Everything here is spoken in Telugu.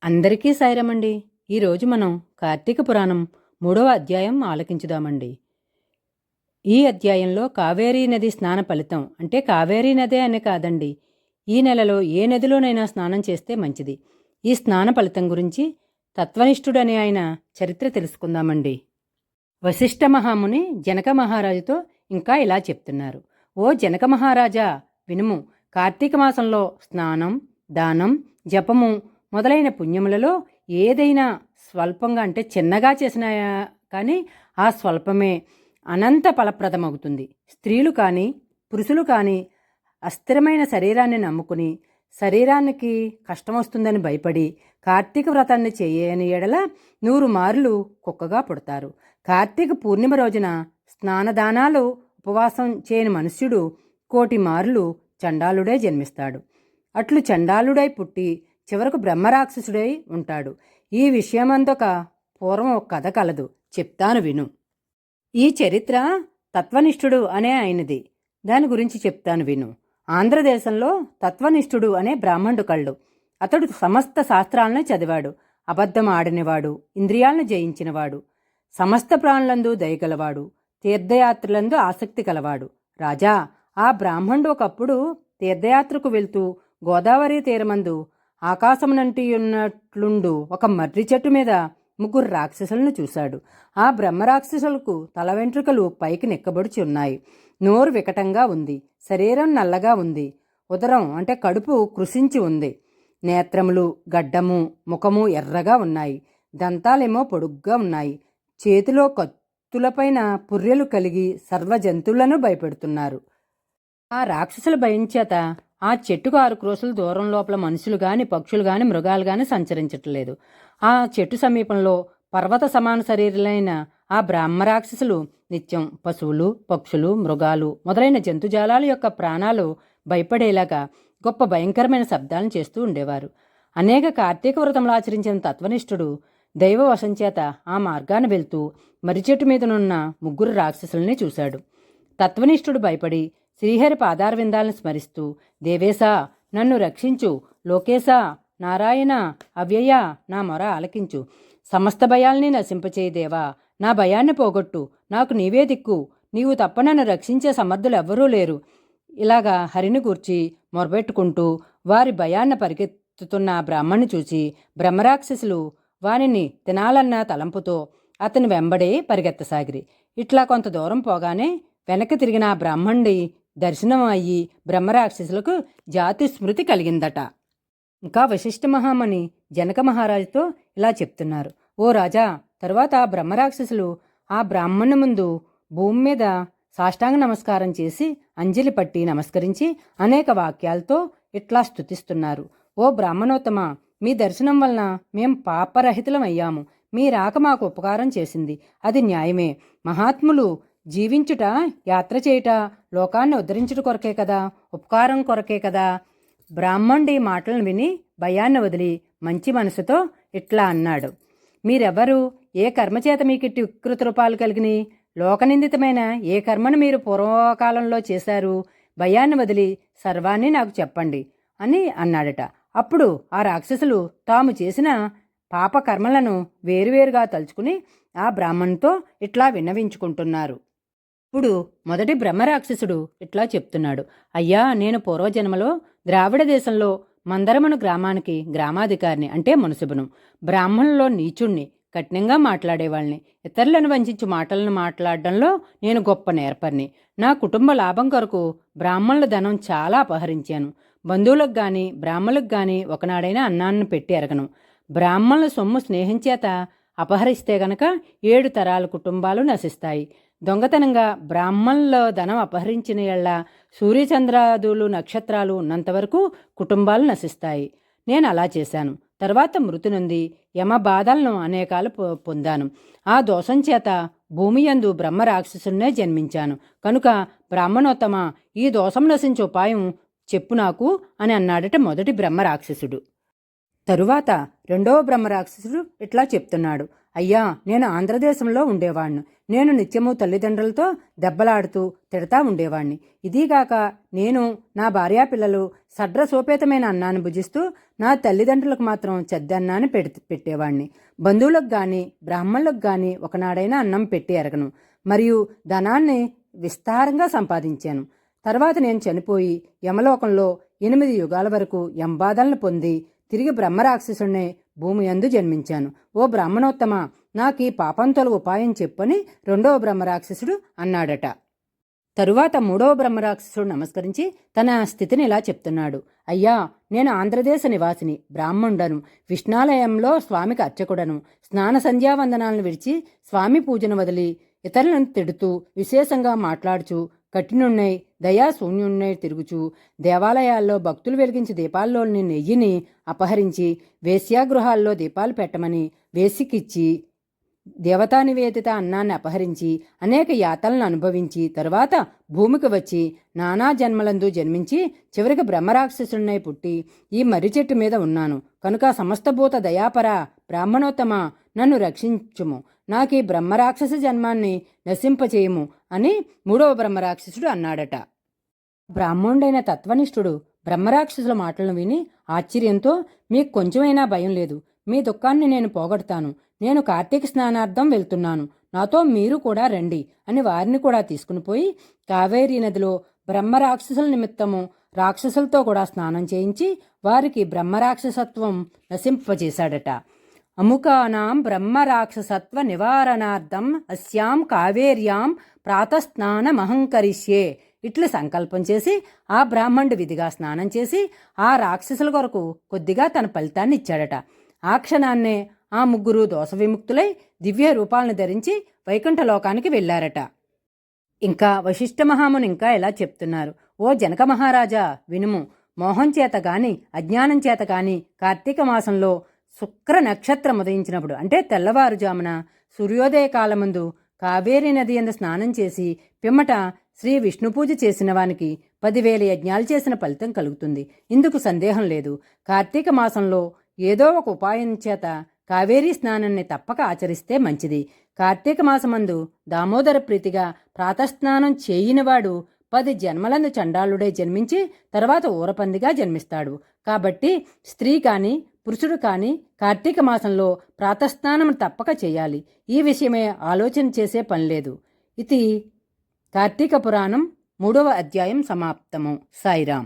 అందరికీ సాయిరామండి. ఈరోజు మనం కార్తీక పురాణం 3వ అధ్యాయం ఆలకించుదామండి. ఈ అధ్యాయంలో కావేరీ నది స్నాన ఫలితం అంటే కావేరీ నదే అనే కాదండి, ఈ నెలలో ఏ నదిలోనైనా స్నానం చేస్తే మంచిది. ఈ స్నాన ఫలితం గురించి తత్వనిష్ఠుడనే ఆయన చరిత్ర తెలుసుకుందామండి. వశిష్ఠ మహాముని జనక మహారాజుతో ఇంకా ఇలా చెప్తున్నారు. ఓ జనక మహారాజా వినుము. కార్తీక మాసంలో స్నానం, దానం, జపము మొదలైన పుణ్యములలో ఏదైనా స్వల్పంగా అంటే చిన్నగా చేసినా కానీ ఆ స్వల్పమే అనంత ఫలప్రదమవుతుంది. స్త్రీలు కానీ పురుషులు కానీ అస్థిరమైన శరీరాన్ని నమ్ముకుని శరీరానికి కష్టం వస్తుందని భయపడి కార్తీక వ్రతాన్ని చేయని ఎడల 100 మార్లు కుక్కగా పుడతారు. కార్తీక పూర్ణిమ రోజున స్నానదానాలు ఉపవాసం చేయని మనుష్యుడు 1,000,000 మార్లు చండాలుడై జన్మిస్తాడు. అట్లు చండాలుడై పుట్టి చివరకు బ్రహ్మరాక్షసుడై ఉంటాడు. ఈ విషయమందొక పూర్వం ఒక కథ కలదు, చెప్తాను విను. ఈ చరిత్ర తత్వనిష్ఠుడు అనే ఆయనది. దాని గురించి చెప్తాను విను. ఆంధ్రదేశంలో తత్వనిష్ఠుడు అనే బ్రాహ్మణుడు కళ్ళు. అతడు సమస్త శాస్త్రాలను చదివాడు. అబద్ధం ఆడినవాడు, ఇంద్రియాలను జయించినవాడు, సమస్త ప్రాణులందు దయగలవాడు, తీర్థయాత్రలందు ఆసక్తి కలవాడు. రాజా, ఆ బ్రాహ్మణుడు ఒకప్పుడు తీర్థయాత్రకు వెళ్తూ గోదావరి తీరమందు ఆకాశమునంటియున్నట్లుండు ఒక మర్రి చెట్టు మీద 3 రాక్షసులను చూశాడు. ఆ బ్రహ్మరాక్షసులకు తల వెంట్రుకలు పైకి నెక్కబడుచి ఉన్నాయి. నోరు వికటంగా ఉంది. శరీరం నల్లగా ఉంది. ఉదరం అంటే కడుపు కృశించి ఉంది. నేత్రములు, గడ్డము, ముఖము ఎర్రగా ఉన్నాయి. దంతాలేమో పొడుగ్గా ఉన్నాయి. చేతిలో కత్తులపైన పుర్రెలు కలిగి సర్వ జంతువులను భయపెడుతున్నారు. ఆ రాక్షసుల భయం చేత ఆ చెట్టుకు 6 క్రోసుల దూరం లోపల మనుషులు గాని, పక్షులు గాని, మృగాలు గాని సంచరించట్లేదు. ఆ చెట్టు సమీపంలో పర్వత సమాన శరీరులైన ఆ బ్రహ్మరాక్షసులు నిత్యం పశువులు, పక్షులు, మృగాలు మొదలైన జంతుజాలాల యొక్క ప్రాణాలు భయపడేలాగా గొప్ప భయంకరమైన శబ్దాలను చేస్తూ ఉండేవారు. అనేక కార్తీక వ్రతములు ఆచరించిన తత్వనిష్ఠుడు దైవ వశం చేత ఆ మార్గాన వెళ్తూ మర్రిచెట్టు మీదనున్న 3 రాక్షసుల్ని చూశాడు. తత్వనిష్ఠుడు భయపడి శ్రీహరి పాదారవిందాలను స్మరిస్తూ, దేవేశా నన్ను రక్షించు, లోకేశా నారాయణ అవ్యయ నా మొర ఆలకించు, సమస్త భయాల్ని నశింపచేయి దేవా, నా భయాన్ని పోగొట్టు, నాకు నీవే దిక్కు, నీవు తప్ప నన్ను రక్షించే సమర్థులెవ్వరూ లేరు. ఇలాగా హరిని గూర్చి మొరబెట్టుకుంటూ వారి భయాన్ని పరిగెత్తుతున్న బ్రాహ్మణ్ణి చూసి బ్రహ్మరాక్షసులు వానిని తినాలన్న తలంపుతో అతని వెంబడే పరిగెత్తసాగిరి. ఇట్లా కొంత దూరం పోగానే వెనక్కి తిరిగిన ఆ బ్రాహ్మణుడి దర్శనం అయ్యి బ్రహ్మరాక్షసులకు జాతి స్మృతి కలిగిందట. ఇంకా వశిష్ఠ మహాముని జనక మహారాజుతో ఇలా చెప్తున్నారు. ఓ రాజా, తరువాత ఆ బ్రహ్మరాక్షసులు ఆ బ్రాహ్మణు ముందు భూమి మీద సాష్టాంగ నమస్కారం చేసి అంజలి పట్టి నమస్కరించి అనేక వాక్యాలతో ఇట్లా స్తుతిస్తున్నారు. ఓ బ్రాహ్మణోత్తమ, మీ దర్శనం వలన మేం పాపరహితులమయ్యాము. మీ రాక మాకు ఉపకారం చేసింది. అది న్యాయమే. మహాత్ములు జీవించుట, యాత్ర చేయుట లోకాన్ని ఉద్ధరించుట కొరకే కదా, ఉపకారం కొరకే కదా. బ్రాహ్మణుడి మాటలను విని భయాన్ని వదిలి మంచి మనసుతో ఇట్లా అన్నాడు. మీరెవరు? ఏ కర్మచేత మీకిట్టి వికృత రూపాలు కలిగినాయి? లోకనిందితమైన ఏ కర్మను మీరు పూర్వకాలంలో చేశారు? భయాన్ని వదిలి సర్వాన్ని నాకు చెప్పండి అని అన్నాడట. అప్పుడు ఆ రాక్షసులు తాము చేసిన పాప కర్మలను వేరువేరుగా తలుచుకుని ఆ బ్రాహ్మణుతో ఇట్లా విన్నవించుకుంటున్నారు. ఇప్పుడు మొదటి బ్రహ్మరాక్షసుడు ఇట్లా చెప్తున్నాడు. అయ్యా, నేను పూర్వజన్మలో ద్రావిడ దేశంలో మందరమను గ్రామానికి గ్రామాధికారిని అంటే మునసిబును. బ్రాహ్మణుల్లో నీచుణ్ణి, కఠినంగా మాట్లాడేవాళ్ళని, ఇతరులను వంచించి మాటలను మాట్లాడడంలో నేను గొప్ప నేర్పరిని. నా కుటుంబ లాభం కొరకు బ్రాహ్మణుల ధనం చాలా అపహరించాను. బంధువులకు గాని బ్రాహ్మణులకు గాని ఒకనాడైనా అన్నాన్ని పెట్టి ఎరగను. బ్రాహ్మణుల సొమ్ము స్నేహం చేత అపహరిస్తే గనక 7 తరాల కుటుంబాలు నశిస్తాయి. దొంగతనంగా బ్రాహ్మణుల ధనం అపహరించిన ఎళ్ళ సూర్యచంద్రాదులు నక్షత్రాలు ఉన్నంతవరకు కుటుంబాలు నశిస్తాయి. నేను అలా చేశాను. తర్వాత మృతి నొంది యమ బాధలను అనేకాలు పొందాను. ఆ దోషం చేత భూమి యందు బ్రహ్మరాక్షసునే జన్మించాను. కనుక బ్రాహ్మణోత్తమ, ఈ దోషం నశించే ఉపాయం చెప్పు నాకు అని అన్నాడట మొదటి బ్రహ్మరాక్షసుడు. తరువాత రెండవ బ్రహ్మరాక్షసుడు ఇట్లా చెప్తున్నాడు. అయ్యా, నేను ఆంధ్రదేశంలో ఉండేవాణ్ణి. నేను నిత్యము తల్లిదండ్రులతో దెబ్బలాడుతూ తిడతా ఉండేవాణ్ణి. ఇదీగాక నేను నా భార్యాపిల్లలు సడ్రసోపేతమైన అన్నాన్ని భుజిస్తూ నా తల్లిదండ్రులకు మాత్రం చెద్దన్నాన్ని పెట్టేవాణ్ణి. బంధువులకు గాని బ్రాహ్మణులకు గాని ఒకనాడైనా అన్నం పెట్టి ఎరగను. మరియు ధనాన్ని విస్తారంగా సంపాదించాను. తర్వాత నేను చనిపోయి యమలోకంలో 8 యుగాల వరకు ఎంబాధలను పొంది తిరిగి బ్రహ్మరాక్షసుడినే భూమి యందు జన్మించాను. ఓ బ్రాహ్మణోత్తమ, నాకీ పాపం తొలగు ఉపాయం చెప్పని రెండవ బ్రహ్మరాక్షసుడు అన్నాడట. తరువాత మూడవ బ్రహ్మరాక్షసుడు నమస్కరించి తన స్థితిని ఇలా చెప్తున్నాడు. అయ్యా, నేను ఆంధ్రదేశ నివాసిని, బ్రాహ్మణుడను, విష్ణాలయంలో స్వామికి అర్చకుడను. స్నాన సంధ్యావందనాలను విడిచి స్వామి పూజను వదిలి ఇతరులను తిడుతూ విశేషంగా మాట్లాడుచు కఠినున్నై దయాశూన్యున్నై తిరుగుచు దేవాలయాల్లో భక్తులు వెలిగించి దీపాల్లోని నెయ్యిని అపహరించి వేశ్యాగృహాల్లో దీపాలు పెట్టమని వేసికిచ్చి దేవతా నివేదిత అన్నాన్ని అపహరించి అనేక యాతలను అనుభవించి తరువాత భూమికి వచ్చి నానా జన్మలందు జన్మించి చివరికి బ్రహ్మరాక్షసుడినై పుట్టి ఈ మర్రి చెట్టు మీద ఉన్నాను కనుక సమస్తభూత దయాపర బ్రాహ్మణోత్తమ, నన్ను రక్షించుము, నాకీ బ్రహ్మరాక్షస జన్మాన్ని నశింపచేయము అని మూడవ బ్రహ్మరాక్షసుడు అన్నాడట. బ్రాహ్మణుడైన తత్వనిష్ఠుడు బ్రహ్మరాక్షసుల మాటలను విని ఆశ్చర్యంతో, మీకు కొంచెమైనా భయం లేదు, మీ దుఃఖాన్ని నేను పోగొడతాను, నేను కార్తీక స్నానార్థం వెళ్తున్నాను, నాతో మీరు కూడా రండి అని వారిని కూడా తీసుకుని పోయి కావేరీ నదిలో బ్రహ్మరాక్షసుల నిమిత్తము రాక్షసులతో కూడా స్నానం చేయించి వారికి బ్రహ్మరాక్షసత్వం నశింపజేశాడట. అముకానాం బ్రహ్మరాక్షసత్వ నివారణార్థం అస్యాం కావేర్యాం ప్రాతస్నానమహంకరిష్యే ఇట్లు సంకల్పం చేసి ఆ బ్రాహ్మణుడు విధిగా స్నానం చేసి ఆ రాక్షసుల కొరకు కొద్దిగా తన ఫలితాన్ని ఇచ్చాడట. ఆ క్షణాన్నే ఆ ముగ్గురు దోష విముక్తులై దివ్య రూపాలను ధరించి వైకుంఠలోకానికి వెళ్లారట. ఇంకా వశిష్ఠ మహాముని ఇంకా ఇలా చెప్తున్నారు. ఓ జనక మహారాజా, వినుము. మోహం చేత గాని అజ్ఞానం చేత గాని కార్తీక మాసంలో శుక్ర నక్షత్రం ఉదయించినప్పుడు అంటే తెల్లవారుజామున సూర్యోదయ కాలముందు కావేరీ నది యందు స్నానం చేసి పిమ్మట శ్రీ విష్ణు పూజ చేసిన వానికి 10,000 యజ్ఞాలు చేసిన ఫలితం కలుగుతుంది. ఇందుకు సందేహం లేదు. కార్తీక మాసంలో ఏదో ఒక ఉపాయం చేత కావేరీ స్నానాన్ని తప్పక ఆచరిస్తే మంచిది. కార్తీక మాసమందు దామోదర ప్రీతిగా ప్రాతస్నానం చేయనివాడు 10 జన్మలందు చండాలుడై జన్మించి తర్వాత ఊరపందిగా జన్మిస్తాడు. కాబట్టి స్త్రీ కాని పురుషుడు కాని కార్తీక మాసంలో ప్రాతస్నానం తప్పక చేయాలి. ఈ విషయమే ఆలోచన చేసే పనిలేదు. ఇది కార్తీక పురాణం 3వ అధ్యాయం సమాప్తము. సాయిరాం.